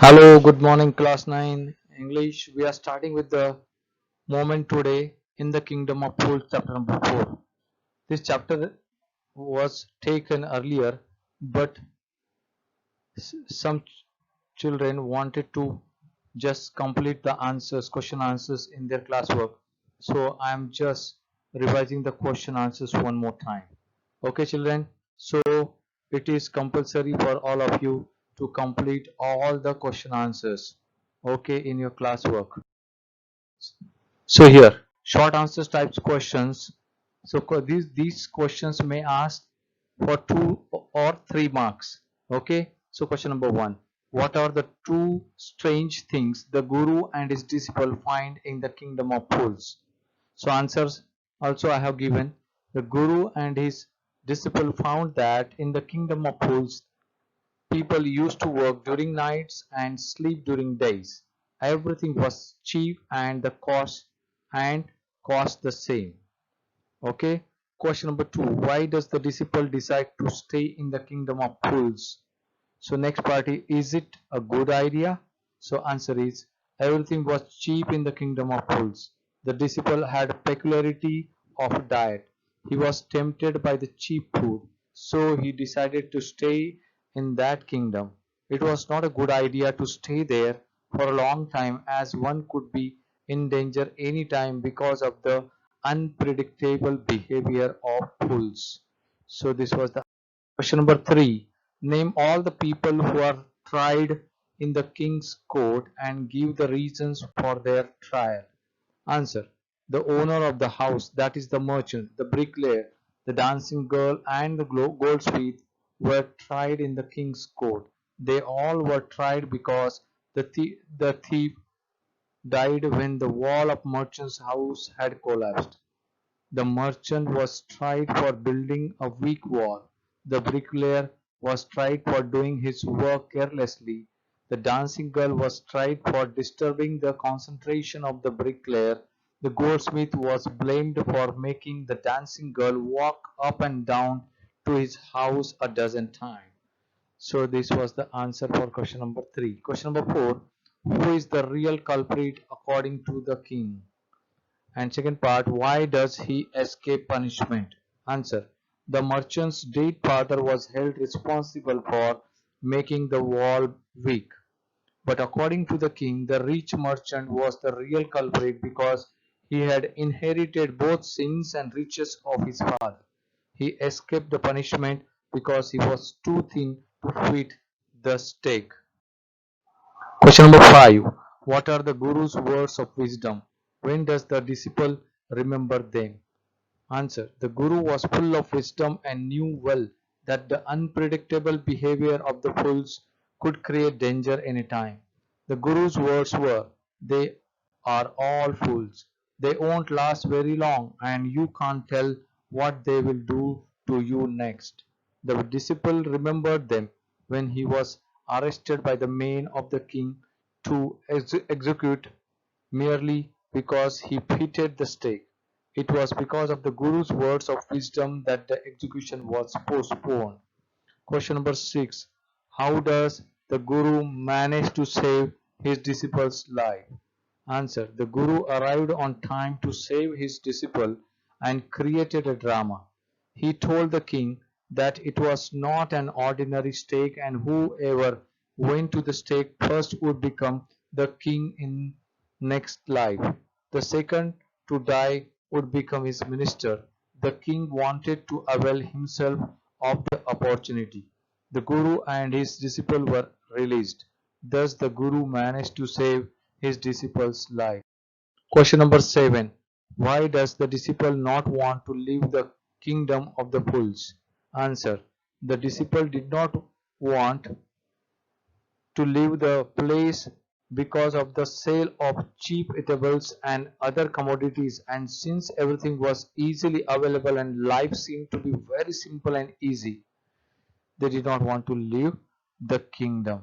Hello, good morning, class 9 English. We are starting with the moment today in the kingdom of fools, chapter number 4. This chapter was taken earlier, but some children wanted to just complete the answers, question answers in their classwork. So I am just revising the question answers one more time. Okay, children. So it is compulsory for all of you to complete all the question answers. Okay, in your classwork. So here, short answers types questions. So these questions may ask for 2 or 3 marks. Okay. So question number 1. What are the two strange things the guru and his disciple find in the kingdom of fools? So answers also I have given. The guru and his disciple found that in the kingdom of fools people used to work during nights and sleep during days. Everything was cheap and the cost the same. Okay. Question number 2. Why does the disciple decide to stay in the kingdom of fools? So next part is it a good idea? So answer is everything was cheap in the kingdom of fools. The disciple had a peculiarity of diet. He was tempted by the cheap food, so he decided to stay in that kingdom. It was not a good idea to stay there for a long time as one could be in danger any time because of the unpredictable behavior of fools. So this was the question number 3. Name all the people who are tried in the king's court and give the reasons for their trial. Answer. The owner of the house, that is the merchant, the bricklayer, the dancing girl, and the goldsmith were tried in the king's court. They all were tried because the thief died when the wall of merchant's house had collapsed. The merchant was tried for building a weak wall. The bricklayer was tried for doing his work carelessly. The dancing girl was tried for disturbing the concentration of the bricklayer. The goldsmith was blamed for making the dancing girl walk up and down to his house a dozen times. So this was the answer for question number 3. Question number 4. Who is the real culprit according to the king? And second part, why does he escape punishment? Answer. The merchant's dead father was held responsible for making the wall weak. But according to the king, the rich merchant was the real culprit because he had inherited both sins and riches of his father. He escaped the punishment because he was too thin to fit the stake. Question number 5. What are the Guru's words of wisdom? When does the disciple remember them? Answer. The Guru was full of wisdom and knew well that the unpredictable behavior of the fools could create danger anytime. The Guru's words were, they are all fools. They won't last very long and you can't tell what they will do to you next. The disciple remembered them when he was arrested by the men of the king to execute merely because he fitted the stake. It was because of the Guru's words of wisdom that the execution was postponed. Question number 6. How does the Guru manage to save his disciple's life? Answer. The Guru arrived on time to save his disciple and created a drama. He told the king that it was not an ordinary stake and whoever went to the stake first would become the king in next life. The second to die would become his minister. The king wanted to avail himself of the opportunity. The Guru and his disciple were released. Thus the Guru managed to save his disciple's life. Question number 7. Why does the disciple not want to leave the kingdom of the fools? Answer. The disciple did not want to leave the place because of the sale of cheap eatables and other commodities, and since everything was easily available and life seemed to be very simple and easy, they did not want to leave the kingdom.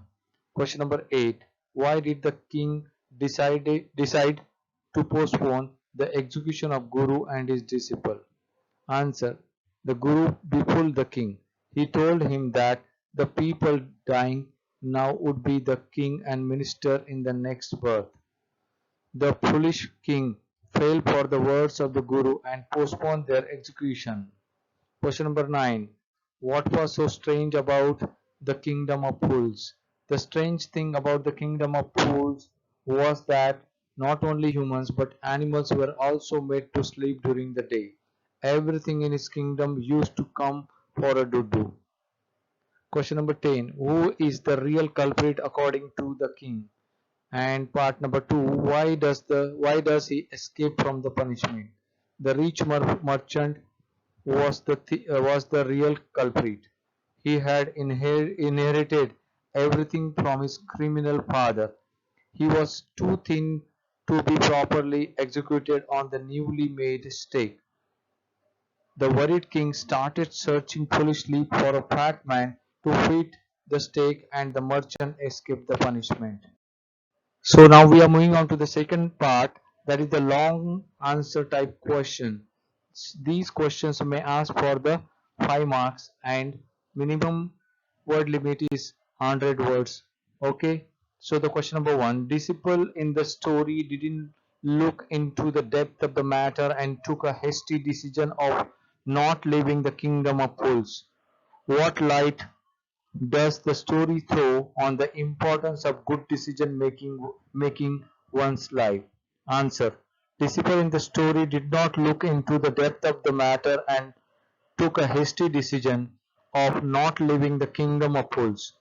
Question number 8. Why did the king decide to postpone the execution of Guru and his disciple? Answer. The Guru befooled the king. He told him that the people dying now would be the king and minister in the next birth. The foolish king fell for the words of the Guru and postponed their execution. Question number 9. What was so strange about the kingdom of fools? The strange thing about the kingdom of fools was that not only humans but animals were also made to sleep during the day. Everything in his kingdom used to come for a doo-doo. Question number 10. Who is the real culprit according to the king? And part number 2. Why does he escape from the punishment? The rich merchant was the real culprit. He had inherited everything from his criminal father. He was too thin to be properly executed on the newly made stake. The worried king started searching foolishly for a fat man to fit the stake, and the merchant escaped the punishment. So now we are moving on to the second part, that is the long answer type question. These questions may ask for the 5 marks and minimum word limit is 100 words. Okay. So the question number 1. Disciple in the story didn't look into the depth of the matter and took a hasty decision of not leaving the kingdom of fools. What light does the story throw on the importance of good decision making one's life? Answer. Disciple in the story did not look into the depth of the matter and took a hasty decision of not leaving the kingdom of fools.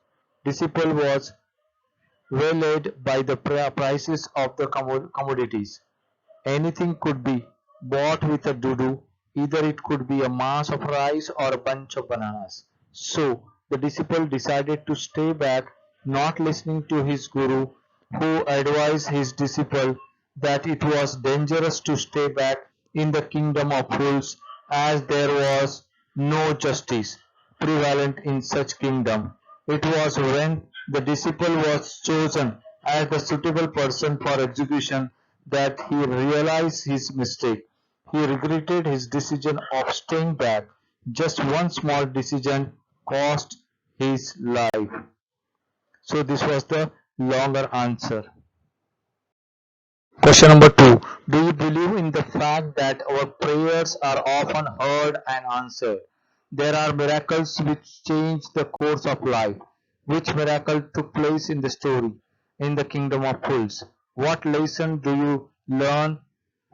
Disciple was waylaid by the prices of the commodities. Anything could be bought with a doo-doo, either it could be a mass of rice or a bunch of bananas. So the disciple decided to stay back, not listening to his guru, who advised his disciple that it was dangerous to stay back in the kingdom of fools, as there was no justice prevalent in such kingdom. It was when the disciple was chosen as the suitable person for execution that he realized his mistake. He regretted his decision of staying back. Just one small decision cost his life. So this was the longer answer. Question number 2. Do you believe in the fact that our prayers are often heard and answered? There are miracles which change the course of life. Which miracle took place in the story, in the kingdom of fools? What lesson do you learn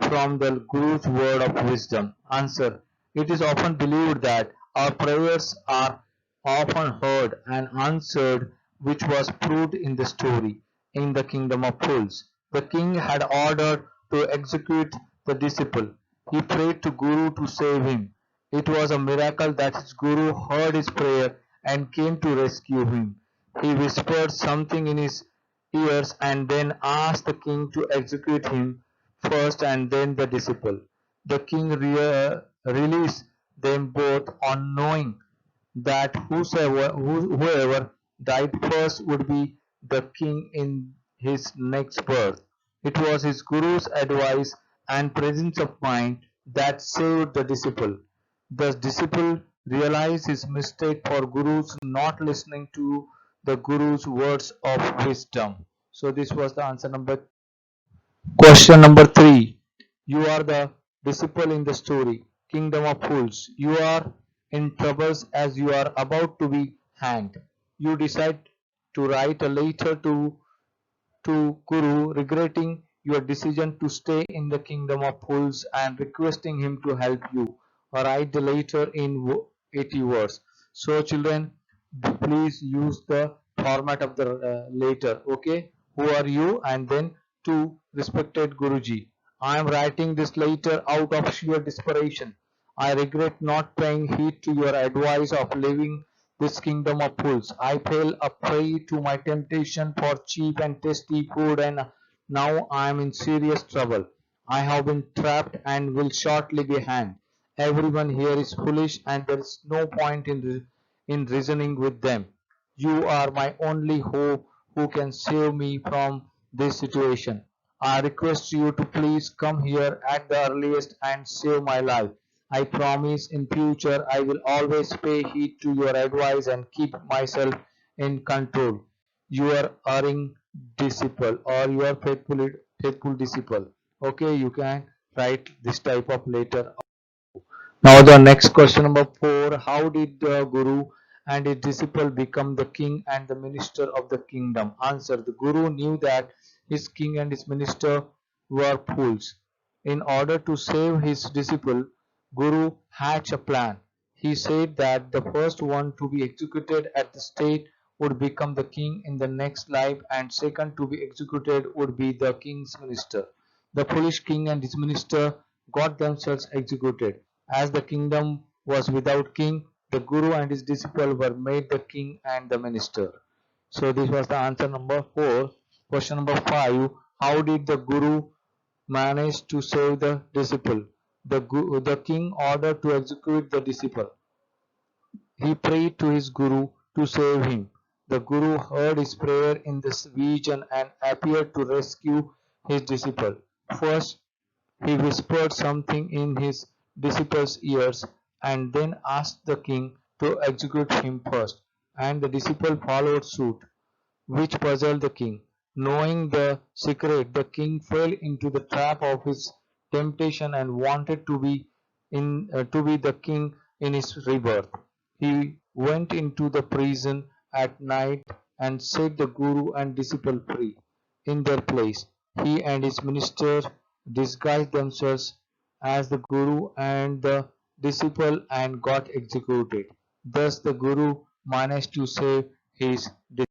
from the Guru's word of wisdom? Answer. It is often believed that our prayers are often heard and answered, which was proved in the story, in the kingdom of fools. The king had ordered to execute the disciple. He prayed to Guru to save him. It was a miracle that his Guru heard his prayer and came to rescue him. He whispered something in his ears and then asked the king to execute him first and then the disciple. The king released them both on knowing that whoever died first would be the king in his next birth. It was his guru's advice and presence of mind that saved the disciple. The disciple realized his mistake for guru's not listening to the guru's words of wisdom. So this was the answer number. Question number 3. You are the disciple in the story, Kingdom of Fools. You are in troubles as you are about to be hanged. You decide to write a letter to Guru regretting your decision to stay in the Kingdom of Fools and requesting him to help you. Write the letter in 80 words. So children, please use the format of the letter. Okay, who are you? And then to respected Guruji, I am writing this letter out of sheer desperation. I regret not paying heed to your advice of leaving this kingdom of fools. I fell a prey to my temptation for cheap and tasty food, and now I am in serious trouble. I have been trapped and will shortly be hanged. Everyone here is foolish, and there is no point in reasoning with them. You are my only hope who can save me from this situation. I request you to please come here at the earliest and save my life. I promise in future I will always pay heed to your advice and keep myself in control. you are erring disciple or you are faithful disciple. Okay, you can write this type of letter. Now the next question number 4. How did the Guru and his disciple become the king and the minister of the kingdom? Answer. The Guru knew that his king and his minister were fools. In order to save his disciple, Guru hatched a plan. He said that the first one to be executed at the stake would become the king in the next life, and second to be executed would be the king's minister. The foolish king and his minister got themselves executed. As the kingdom was without king, the Guru and his disciple were made the king and the minister. So this was the answer number 4. Question number 5. How did the Guru manage to save the disciple? The king ordered to execute the disciple. He prayed to his Guru to save him. The Guru heard his prayer in this vision and appeared to rescue his disciple. First, he whispered something in his disciple's ears and then asked the king to execute him first, and the disciple followed suit, which puzzled the king. Knowing the secret, the king fell into the trap of his temptation and wanted to be the king in his rebirth. He went into the prison at night and set the Guru and disciple free. In their place, he and his minister disguised themselves as the Guru and the disciple and got executed. Thus, the Guru managed to save his disciple.